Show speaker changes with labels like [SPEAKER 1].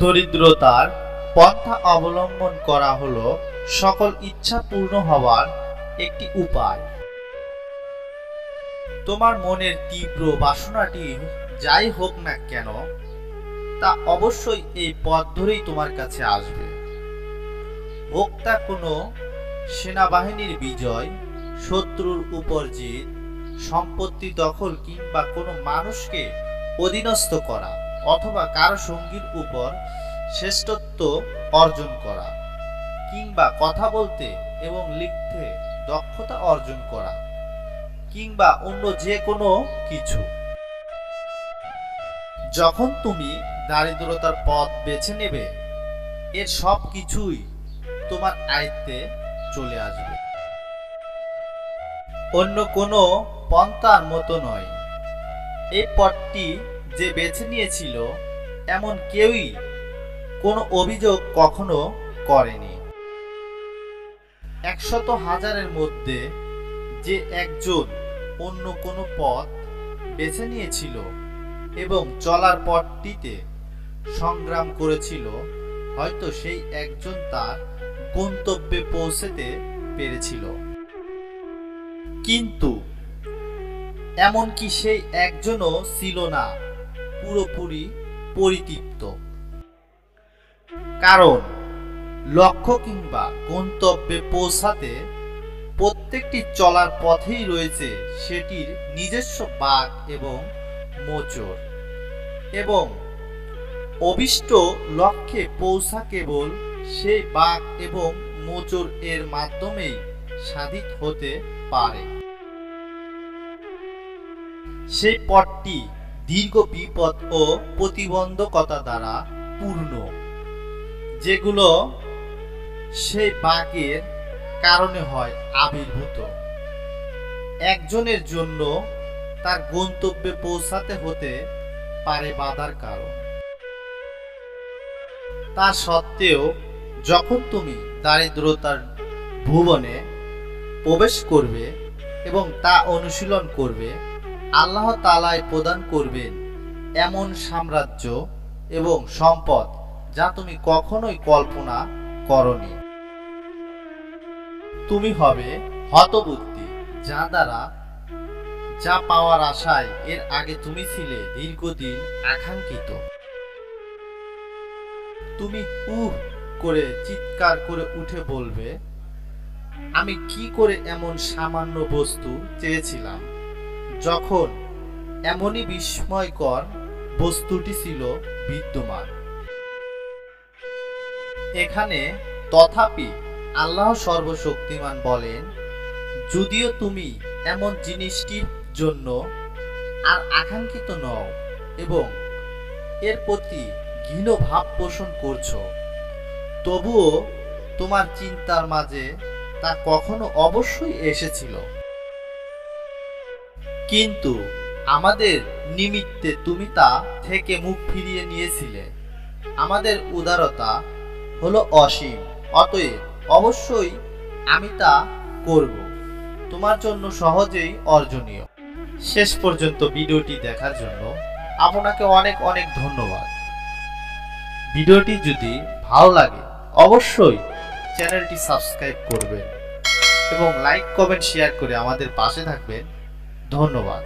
[SPEAKER 1] দরিদ্রতার পন্থা অবলম্বন করা হলো সকল ইচ্ছা পূর্ণ হওয়ার একটি উপায়। তোমার মনের তীব্র বাসনাটি যাই হোক না কেন, তা অবশ্যই এই পথ ধরেই তোমার কাছে আসবে। হোক তা কোনো সেনাবাহিনীর বিজয়, শত্রুর উপর জিত, সম্পত্তি দখল, কিংবা কোনো মানুষকে অধীনস্থ করা, অথবা কারো সঙ্গীর উপর শ্রেষ্ঠত্ব অর্জন করা, কিংবা কথা বলতে এবং লিখতে দক্ষতা অর্জন করা, কিংবা অন্য যে কোনো কিছু। যখন তুমি দারিদ্রতার পথ বেছে নেবে, এর সব কিছুই তোমার আয়ত্তে চলে আসবে। অন্য কোনো পন্থার মতো নয়। এই পথটি যে বেছে নিয়েছিল এমন কেউই কোনো অভিযোগ কখনো করেনি। 100,000-এর মধ্যে যে একজন অন্য কোনো পথ বেছে নিয়েছিল এবং চলার পথটিতে সংগ্রাম করেছিল, হয়তো সেই একজন তার গন্তব্যে পৌঁছতে পেরেছিল। কিন্তু এমনকি সেই একজনও ছিল না পুরোপুরি পরিতৃপ্ত, কারণ লক্ষ্য কিংবা গন্তব্যে পৌঁছাতে প্রত্যেকটি চলার পথেই রয়েছে সেটির নিজস্ব বাঁক এবং মোচড়, এবং অভিষ্ট লক্ষ্যে পৌঁছা কেবল সেই বাঁক এবং মোচড় এর মাধ্যমেই সাধিত হতে পারে। সেই পথটি দীর্ঘ বিপদ ও প্রতিবন্ধকতা দ্বারা পূর্ণ, যেগুলো সেই বাঁকের কারণে হয় আবির্ভূত। একজনের জন্য তার গন্তব্যে পৌঁছাতে হতে পারে বাধার কারণ। তা সত্ত্বেও যখন তুমি দারিদ্রতার ভুবনে প্রবেশ করবে এবং তা অনুশীলন করবে, আল্লাহ তাআলাই প্রদান করবেন এমন সাম্রাজ্য এবং সম্পদ যা তুমি কখনোই কল্পনা করনি। তুমি হবে হতবুদ্ধি, যা দ্বারা যা পাওয়ার আশায় এর আগে তুমি ছিলে দীর্ঘদিন আকাঙ্ক্ষিত। তুমি করে চিৎকার করে উঠে বলবে, আমি কি করে এমন সামান্য বস্তু চেয়েছিলাম, যখন এমনই বিস্ময়কর বস্তুটি ছিল বিদ্যমান। এখানে তথাপি আল্লাহ সর্বশক্তিমান বলেন, যদিও তুমি এমন জিনিসটির জন্য আর আকাঙ্ক্ষিত নও এবং এর প্রতি ঘৃণ ভাব পোষণ করছো, তবুও তোমার চিন্তার মাঝে তা কখনো অবশ্যই এসেছিল। কিন্তু আমাদের নিমিত্তে তুমি তা থেকে মুখ ফিরিয়ে নিয়েছিলে। আমাদের উদারতা হলো অসীম, অতএব অবশ্যই আমি তা করব, তোমার জন্য সহজেই অর্জনীয়। শেষ পর্যন্ত ভিডিওটি দেখার জন্য আপনাকে অনেক অনেক ধন্যবাদ। ভিডিওটি যদি ভালো লাগে অবশ্যই চ্যানেলটি সাবস্ক্রাইব করবেন এবং লাইক, কমেন্ট, শেয়ার করে আমাদের পাশে থাকবেন। ধন্যবাদ।